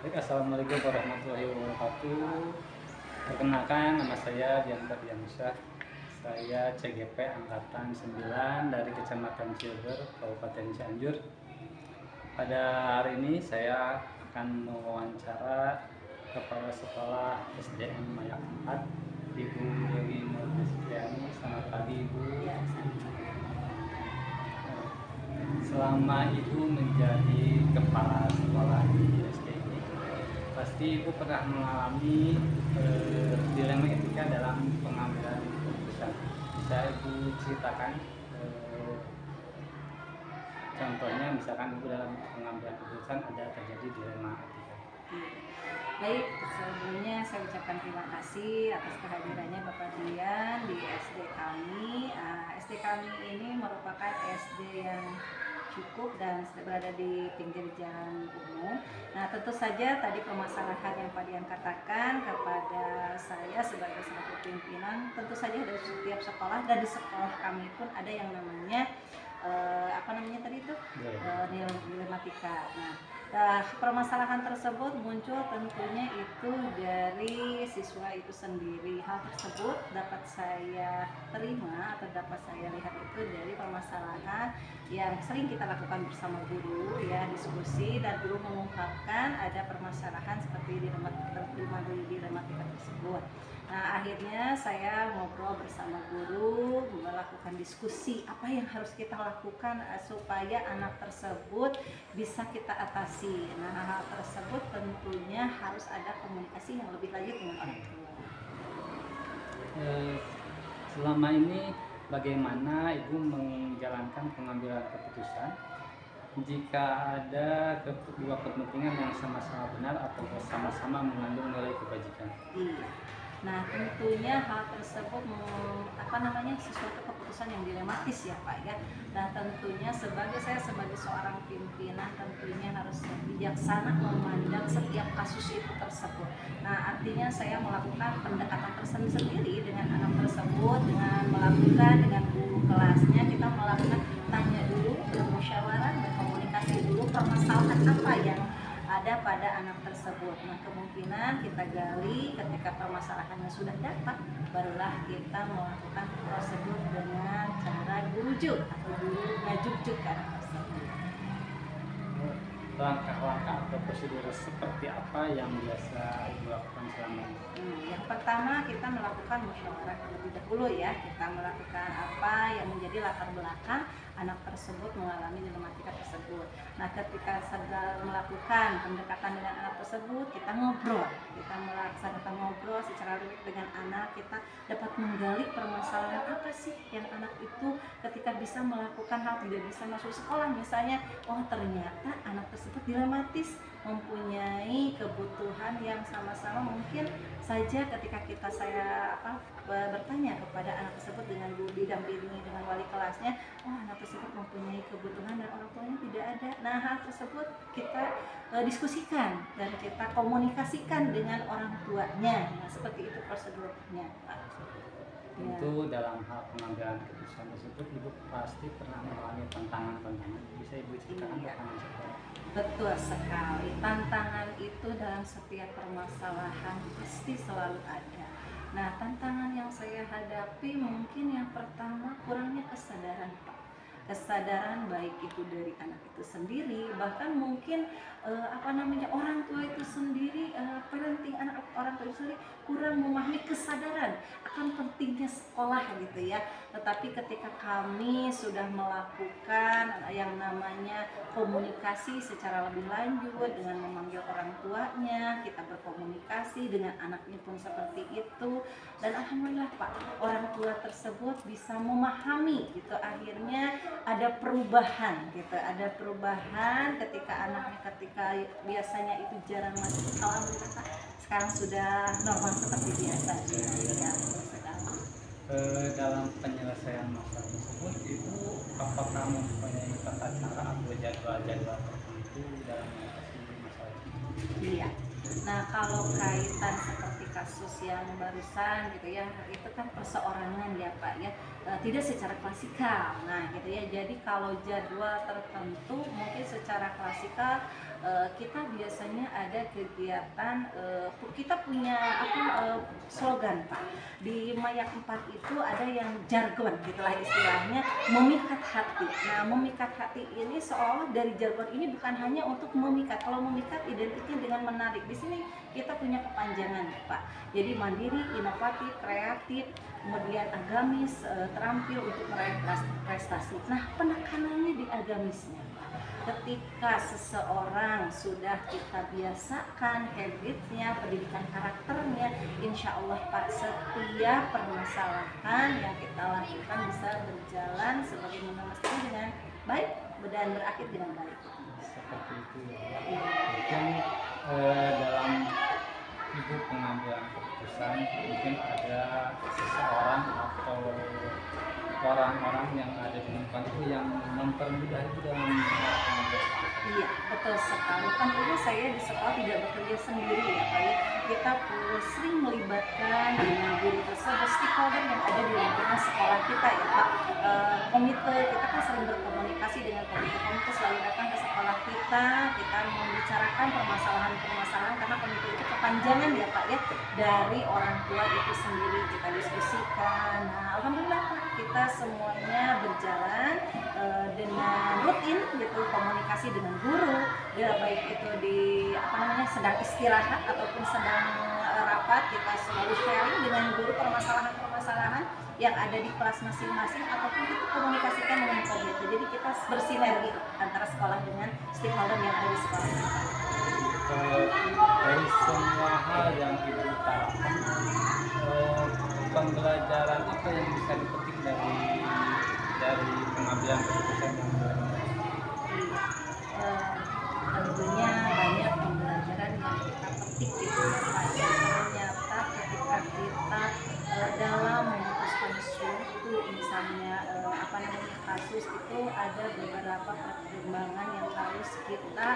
Baik, assalamualaikum warahmatullahi wabarakatuh. Perkenalkan, nama saya Diantar Diansyah. Saya CGP Angkatan 9 dari Kecamatan Cilber, Kabupaten Cianjur. Pada hari ini saya akan mewawancara Kepala Sekolah SDN Mayak 4, Ibu Dewi Nurhasriani. Selamat pagi, Ibu. Ya, Selama Ibu menjadi kepala sekolah di SD ini, pasti Ibu pernah mengalami dilema etika dalam pengambilan keputusan. Bisa Ibu ceritakan contohnya, misalkan Ibu dalam pengambilan keputusan ada terjadi dilema etika. baik, sebelumnya saya ucapkan terima kasih atas kehadirannya Bapak Dian di SD kami. SD kami ini merupakan SD yang cukup dan berada di pinggir jalan umum. Nah, tentu saja tadi permasalahan yang Pak Dian katakan kepada saya sebagai selaku pimpinan, tentu saja dari setiap sekolah dan di sekolah kami pun ada yang namanya tadi itu dilematika. Permasalahan tersebut muncul tentunya itu dari siswa itu sendiri. Hal tersebut dapat saya terima atau dapat saya lihat itu dari permasalahan yang sering kita lakukan bersama guru, ya, diskusi, dan guru mengungkapkan ada permasalahan seperti dilematika tersebut. Nah, akhirnya saya ngobrol bersama guru, melakukan diskusi apa yang harus kita lakukan supaya anak tersebut bisa kita atasi. Nah, hal tersebut tentunya harus ada komunikasi yang lebih lanjut dengan orang tua. Selama ini bagaimana Ibu menjalankan pengambilan keputusan jika ada kedua kepentingan yang sama-sama benar atau sama-sama mengandung nilai kebajikan? Iya. Nah, tentunya hal tersebut sesuatu keputusan yang dilematis, ya Pak, ya. Nah, tentunya saya sebagai seorang pimpinan tentunya harus bijaksana memandang setiap kasus itu tersebut. Nah, artinya saya melakukan pendekatan tersendiri dengan anak tersebut, dengan guru kelasnya. Kita melakukan tanya dulu, bermusyawarah, berkomunikasi dulu permasalahan apa yang ada pada anak tersebut. Nah, kemungkinan kita gali ketika permasalahannya sudah dapat, barulah kita melakukan prosedur dengan cara gurujuk atau guru ngajuk-juk ke anak tersebut. Langkah-langkah atau prosedur seperti apa yang biasa Ibu lakukan selama ini? Yang pertama, kita melakukan musyawarah terlebih dahulu, ya. Kita melakukan apa yang menjadi latar belakang anak tersebut mengalami dilematika tersebut. Nah, ketika sedang melakukan pendekatan dengan anak tersebut, kita melaksanakan ngobrol secara rinci dengan anak. Kita dapat menggali permasalahan apa sih yang anak itu ketika bisa melakukan hal tidak bisa masuk sekolah. Misalnya, oh ternyata anak tersebut dilematis, mempunyai kebutuhan yang sama-sama. Mungkin saja ketika saya bertanya kepada anak tersebut dengan guru didampingi dengan wali kelasnya, oh anak tersebut mempunyai kebutuhan dan orang tuanya tidak ada. Nah, hal tersebut kita diskusikan dan kita komunikasikan dengan orang tuanya. Nah, seperti itu prosedurnya, Pak. Tentu dalam hal pengambilan keputusan tersebut Ibu pasti pernah mengalami tantangan-tantangan. Bisa Ibu ceritakan tantangan seperti apa? Betul sekali. Tantangan itu dalam setiap permasalahan pasti selalu ada. Nah, tantangan yang saya hadapi mungkin yang pertama kurangnya kesadaran, Pak. Kesadaran baik itu dari anak itu sendiri, bahkan mungkin orang tua itu sendiri, parenting orang tua itu sendiri kurang memahami kesadaran akan pentingnya sekolah, gitu ya. Tetapi ketika kami sudah melakukan yang namanya komunikasi secara lebih lanjut dengan memanggil orang tuanya, kita berkomunikasi dengan anaknya pun seperti itu, dan alhamdulillah Pak, orang tua tersebut bisa memahami, gitu. Akhirnya ada perubahan, gitu. Ada perubahan ketika biasanya itu jarang masuk, alhamdulillah Pak, sekarang sudah normal seperti biasa. Ya, Dalam penyelesaian masalah tersebut, Ibu apakah mempunyai tata cara atau jadwal-jadwal tertentu dalam mengatasi masalah tersebut? Iya. Nah, kalau kaitan seperti kasus yang barusan, gitu ya, itu kan perseorangan, ya Pak, ya. tidak secara klasikal. Nah, gitu ya. Jadi kalau jadwal tertentu mungkin secara klasikal kita biasanya ada kegiatan, kita punya slogan Pak. Di Mayak 4 itu ada yang jargon gitulah istilahnya, memikat hati. Nah, memikat hati ini seolah dari jargon ini bukan hanya untuk memikat. Kalau memikat identiknya dengan menarik. Di sini kita punya kepanjangan Pak. Jadi mandiri, inovatif, kreatif, kemudian agamis, terampil untuk meraih prestasi. Nah, penekanannya di agamisnya. Ketika seseorang sudah kita biasakan habitnya, pendidikan karakternya, insya Allah Pak, setiap permasalahan yang kita lakukan bisa berjalan sebagaimana mestinya dengan baik dan berakhir dengan baik. Seperti itu ya. Mungkin dalam ibu pengambilan keputusan mungkin ada seseorang atau orang-orang yang ada di lingkungan itu yang mempermudah itu dalam pengambilan keputusan. Iya, betul sekali. Tentunya saya di sekolah tidak bekerja sendiri ya Pak ya. Kita sering melibatkan dengan guru tersebut, stakeholder yang ada di lingkungan sekolah kita ya Pak. Komite, kita kan sering berkomunikasi dengan komite selalu datang ke sekolah kita membicarakan permasalahan-permasalahan karena komite itu kepanjangan ya Pak ya dari orang tua itu sendiri, kita diskusikan. Nah, alhamdulillah Pak, kita semuanya berjalan dengan rutin gitu, komunikasi dengan guru, ya baik itu di sedang istirahat ataupun sedang rapat, kita selalu sharing dengan guru permasalahan-permasalahan yang ada di kelas masing-masing ataupun kita komunikasikan dengan komite. Jadi kita bersinergi antara sekolah dengan stakeholder yang ada di sekolah kita. Dari semua hal yang ibu utarakan, pembelajaran apa yang bisa dipetik dari pengambilan keputusan yang tentunya banyak pembelajaran yang kita petik gitu ya Pak. Ternyata ketika kita dalam memutuskan suatu misalnya kasus itu ada beberapa pertimbangan yang harus kita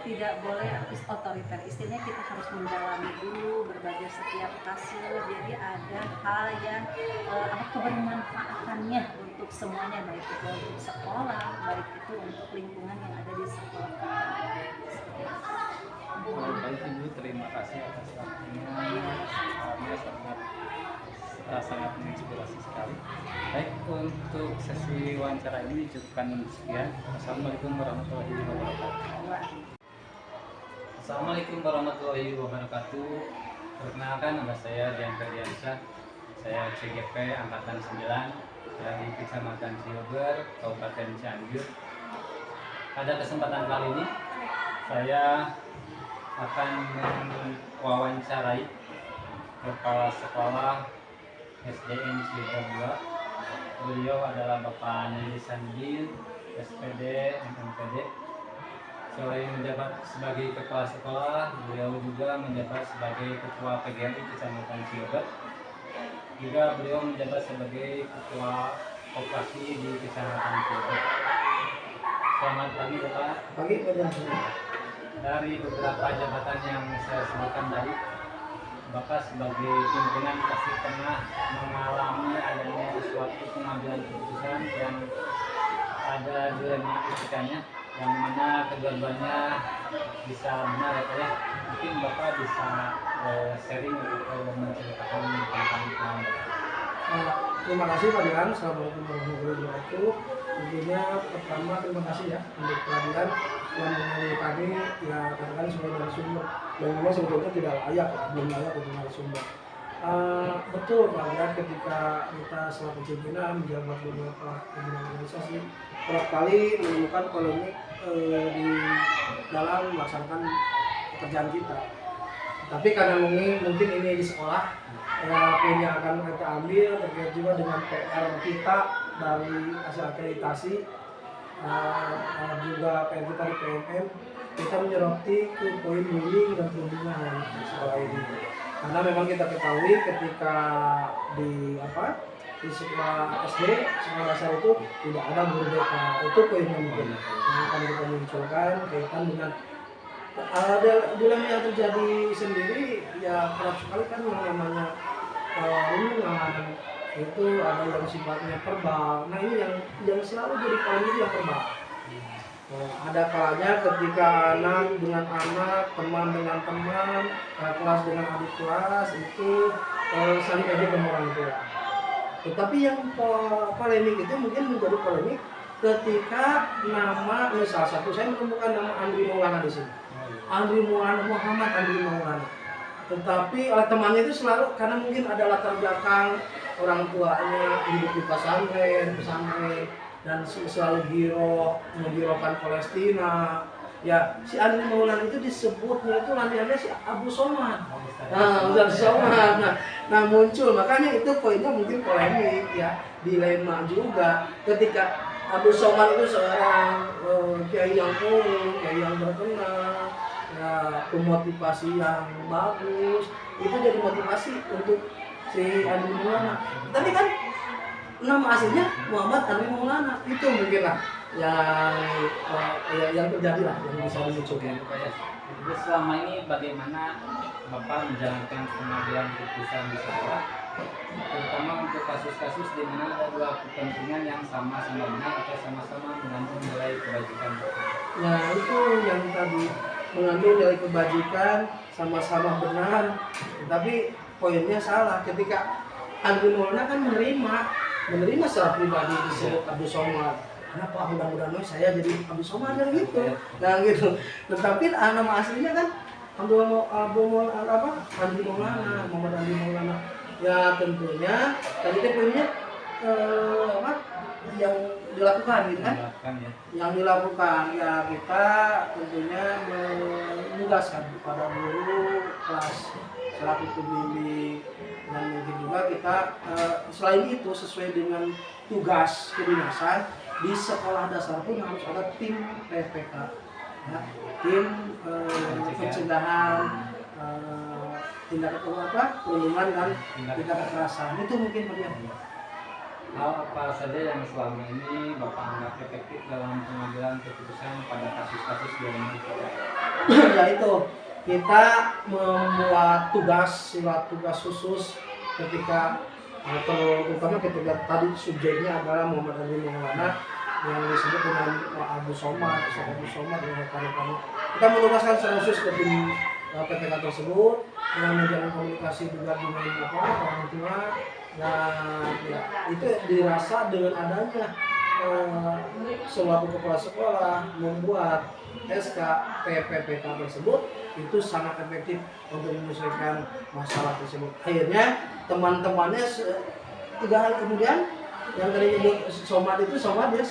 tidak boleh otoriter. Istilahnya kita harus mendalami dulu berbagai setiap kasus. Jadi ada hal yang kebermanfaatannya untuk semuanya, baik itu untuk sekolah, baik itu untuk lingkungan yang ada di sekolah. Baik Ibu, terima kasih atas waktunya. Sangat menginspirasi sekali. Baik, untuk sesi wawancara ini cukupkan sekian. Assalamualaikum warahmatullahi wabarakatuh. Assalamualaikum warahmatullahi wabarakatuh. Perkenalkan, nama saya Dian Ferdiansyah. Saya CGP Angkatan 9 dari Kecamatan Cileber, Kabupaten Cianjur. Pada kesempatan kali ini saya akan mewawancarai Kepala Sekolah SDN Cileber 2. Beliau adalah Bapak Nedi Sandil, SPD, MMPD. Selain menjabat sebagai Kepala Sekolah, beliau juga menjabat sebagai Ketua PGRI Kecamatan Cileber. Juga beliau menjabat sebagai Ketua Koperasi di Kecamatan Cileber. Selamat pagi Bapak. Pagi Pak. Dari beberapa jabatan yang saya sebutkan tadi, Bapak sebagai pimpinan pasti pernah mengalami adanya suatu pengambilan keputusan yang ada dilema etikanya, yang mana kedua-duanya bisa benar ya. Mungkin Bapak bisa sharing atau menceritakan tentang pengalaman. Terima kasih Pak Dian. Assalamualaikum warahmatullahi wabarakatuh. Tentunya pertama terima kasih ya untuk pelajaran yang mengenai kami ya katakan sebagai narasumber yang memang sebetulnya tidak layak ya, belum layak untuk narasumber. Betul Pak Dian, ketika kita selaku pimpinan menjabat beberapa pimpinan organisasi kerap kali menemukan polemik di dalam melaksanakan pekerjaan kita. Tapi karena mungkin ini di sekolah ya, poin yang akan kita ambil terkait juga dengan PR kita dari hasil akreditasi, juga PR kita di PMM, kita menyoroti ke poin bullying dan perundungan di sekolah ini. Karena memang kita ketahui ketika di sekolah SD, sekolah dasar itu tidak ada guru BK. Itu poin yang mungkin yang akan kita munculkan kaitan dengan dilema yang terjadi sendiri ya kerap sekali kan yang namanya perundungan, itu ada yang sifatnya verbal. Nah ini yang selalu jadi polemik itu yang verbal. Nah, ada kalanya ketika anak dengan anak, teman dengan teman, kelas dengan adik kelas itu saling ejek dengan orang tua. Tetapi yang polemik itu mungkin menjadi polemik ketika nama, salah satu saya menemukan nama Andri Maulana di sini. Andri Maulana, Muhammad Andri Maulana. Tetapi oleh temannya itu selalu, karena mungkin ada latar belakang orang tuanya hidup di pesantren, dan selalu menggirokan Palestina. Ya, si Andri Maulana itu disebutnya itu landasannya si Abu Somad. Nah, muncul, makanya itu poinnya mungkin polemik ya, dilema juga ketika Abu Somad itu seorang kiai yang unggul, kiai yang berkenal, ya, pemotivasi yang bagus, itu jadi motivasi untuk si Andri Maulana. Tapi kan nama aslinya Muhammad Andri Maulana, itu mungkin lah yang terjadi lah, yang bisa dimunculkan. Jadi selama ini bagaimana Bapak menjalankan pengambilan keputusan di sekolah, terutama untuk kasus-kasus di mana ada dua kepentingan yang sama-sama benar atau sama-sama mengandung nilai kebajikan? Nah itu yang tadi, mengandung nilai kebajikan, sama-sama benar, tapi poinnya salah ketika Andri Maulana kan menerima secara pribadi disebut Abu Somad. Kenapa mudah-mudahan saya jadi Abu Somad kan gitu. Nah gitu. Tetapi nama aslinya kan Andri Maulana, Muhammad Andri Maulana. Ya tentunya tadi kan poinnya yang dilakukan gitu kan? Yang dilakukan ya kita tentunya menugaskan kepada guru kelas selaku pembimbing, dan mungkin juga kita selain itu sesuai dengan tugas kedinasan di sekolah dasar pun harus ada tim PPK, ya, tim pencegahan tindak perundungan dan tindak kekerasan. Itu mungkin bagian. Hal apa saja yang selama ini Bapak anggap efektif dalam pengambilan keputusan pada kasus-kasus di rumah kita? Ya itu, kita membuat surat tugas khusus ketika terutama ketika tadi subjeknya adalah Muhammad Andri Maulana yang disebut dengan Abu Somad dan rekan-rekan. Kita menugaskan secara khusus ke tim PPK tersebut dengan menjalin komunikasi juga dengan orang tua. Nah, ya, itu dirasa dengan adanya selaku kepala sekolah membuat SK PPPK tersebut itu sangat efektif untuk menyelesaikan masalah tersebut. Akhirnya teman-temannya 3 hari kemudian yang tadi nyebut Somad ya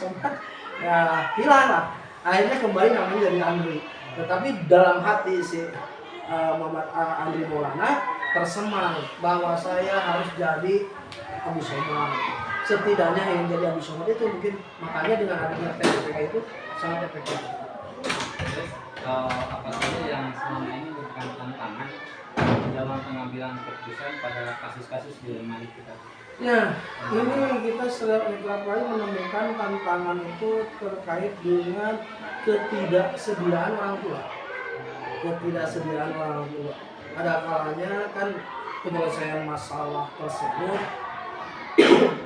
hilang lah. Akhirnya kembali namanya jadi Andri. Tetapi dalam hati si Muhammad Andri Maulana tersemang bahwa saya harus jadi Abu Somad. Setidaknya yang jadi Abu Somad itu mungkin, makanya dengan adanya PPK itu sangat efektif. Terus apa saja yang selama ini merupakan tantangan dalam pengambilan keputusan pada kasus-kasus di rumah kita? Ya, ini kita setiap kali menemukan tantangan itu terkait dengan ketidaksediaan orang tua. Ada kalanya kan penyelesaian masalah tersebut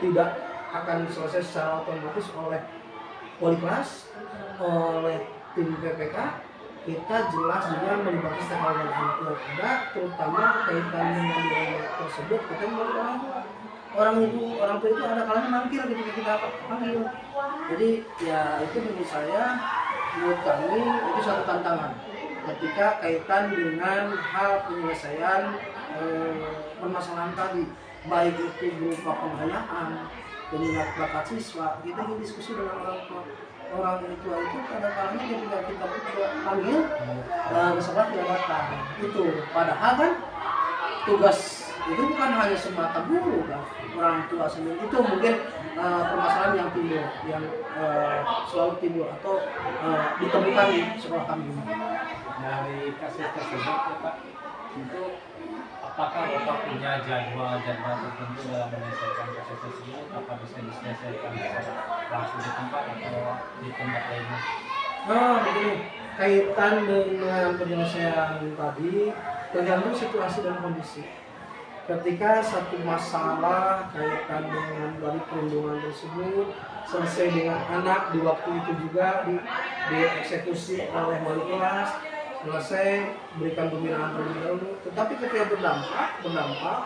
tidak akan selesai secara otomatis oleh wali kelas, oleh tim PPK. Kita jelas juga melibatkan stakeholder yang ada, terutama kaitan dengan nilai tersebut. Kita melalui orang tua itu ada kalanya mangkir ketika kita panggil. Jadi ya itu menurut kami itu satu tantangan ketika kaitan dengan hal penyelesaian permasalahan tadi, baik itu berupa pengayaan, peminat bakat siswa. Kita ingin diskusi dengan orang tua itu pada kalanya ketika kita panggil misalnya tidak datang itu, padahal kan tugas itu bukan hanya semata guru kan, orang tua sendiri. Itu mungkin permasalahan yang timbul, yang selalu timbul atau ditemukan di sekolah kami. Dari kasus tersebut Pak, itu apakah Bapak punya jadwal tertentu dalam menyelesaikan kasus tersebut? Apa bisa diselesaikan secara langsung di tempat atau di tempat lainnya? Begini, kaitan dengan penyelesaian tadi tergantung situasi dan kondisi. ketika satu masalah kaitan dengan dari perlindungan tersebut selesai dengan anak di waktu itu juga dieksekusi oleh wali kelas, selesai berikan pembinaan terlebih dahulu. Tetapi ketika berdampak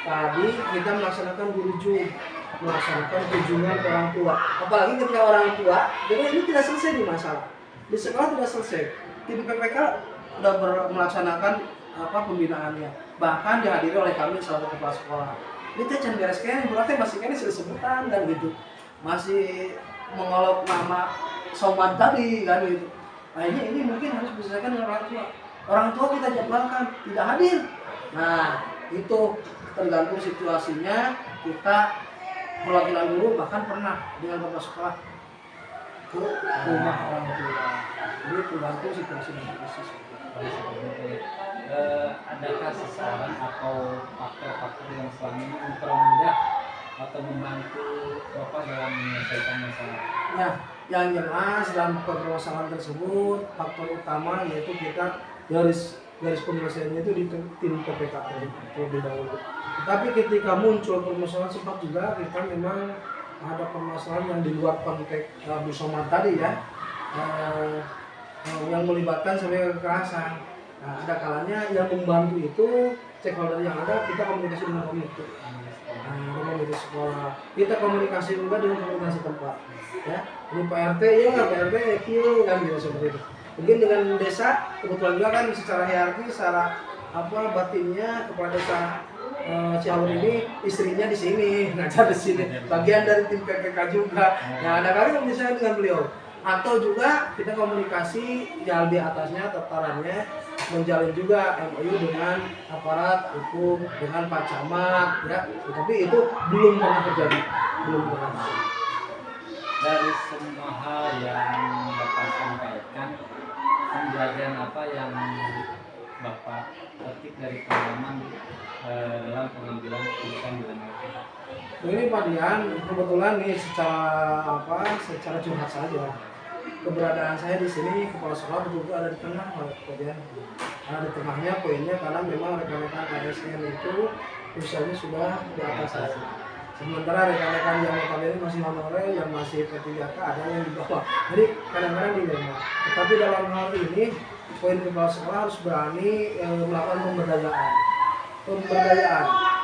tadi kita melaksanakan gurujung, melaksanakan kunjungan ke orang tua. Apalagi ketika orang tua, jadi ini tidak selesai di masalah di sekolah, tidak selesai. Tim PPK sudah melaksanakan pembinaannya, bahkan dihadiri oleh kami selaku kepala sekolah. Ini teh can beres kene, berarti masih kene sebutan dan gitu, masih mengolok nama soman tadi kan gitu. Nah ini mungkin harus diselesaikan dengan orang tua. Orang tua kita jadwalkan tidak hadir. Nah itu tergantung situasinya. Kita perwakilan guru bahkan pernah dengan kepala sekolah ke rumah orang tua. Jadi tergantung situasi dan kondisi. Adakah sasaran atau faktor-faktor yang selama ini mempermudah atau membantu Bapak dalam menyelesaikan masalah? Ya, yang jelas dalam permasalahan tersebut faktor utama yaitu kita garis penyelesaiannya itu di tim PPK terlebih dahulu. Tapi ketika muncul permasalahan sempat juga kita memang ada permasalahan yang di luar konteks Bu Somad tadi ya, yang melibatkan sampai kekerasan. Nah, ada kalanya yang membantu itu stakeholder yang ada kita komunikasi dengan komite. Dengan komite sekolah, kita komunikasi juga dengan komunikasi tempat. Ya, ini Pak RT ya, Pak RT kilo kan gitu seperti itu. Mungkin dengan desa kebetulan juga kan secara hierarki, secara batinnya kepala desa Ciaur ini istrinya di sini, ngajar di sini, bagian dari tim PPK juga. Nah, ada kali misalnya dengan beliau. Atau juga kita komunikasi yang di atasnya tatarannya menjalin juga MOU dengan aparat hukum, dengan Pak Camat ya. Tapi itu belum pernah terjadi, belum pernah. Dari semua hal yang Bapak sampaikan, pembelajaran apa yang Bapak petik dari pengalaman dalam pengambilan keputusan di dalam itu? Ini Pak Dian, kebetulan nih secara curhat saja. Keberadaan saya di sini kepala sekolah betul-betul ada di tengah Pak Dian. Ada di tengahnya poinnya karena memang rekan-rekan ASN itu usianya sudah di atas saya. Sementara rekan-rekan yang notabene masih honorer, yang masih P3K ada yang di bawah. Jadi kadang-kadang dilema. Tetapi dalam hal ini poin kepala sekolah harus berani melakukan pemberdayaan.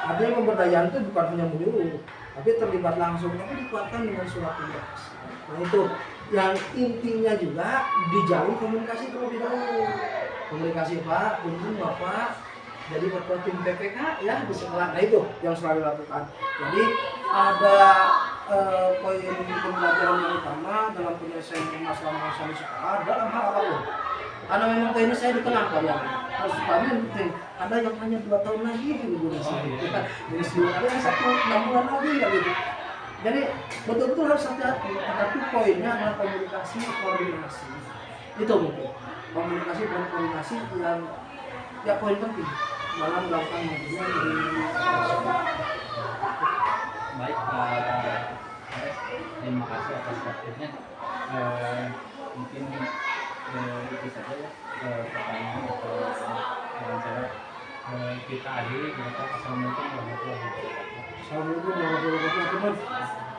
Artinya pemberdayaan itu bukan hanya menyuruh, tapi terlibat langsung, tapi dikuatkan dengan surat tugas. Nah itu yang intinya juga dijalin komunikasi terlebih dahulu. Komunikasi Pak, punten Bapak, jadi ketua tim PPK ya di sekolah. Nah itu yang selalu dilakukan. Jadi ada poin pembelajaran yang utama dalam penyelesaian masalah-masalah di sekolah dalam hal apapun. Karena memang poinnya saya di tengah Pak ya. Harus kami penting. Ada yang hanya 2 tahun lagi gitu di sini. Jadi ada yang 6 bulan lagi ya gitu. Jadi betul-betul harus hati-hati. Tetapi poinnya adalah komunikasi, koordinasi. Itu mungkin komunikasi dan koordinasi yang ya poin penting dalam melakukan hubungan di sekolah. Baik Pak, terima kasih atas waktunya. Mungkin itu saja ya pertanyaan atau wawancara kita akhiri. Assalamualaikum warahmatullahi wabarakatuh. Assalamualaikum warahmatullahi wabarakatuh.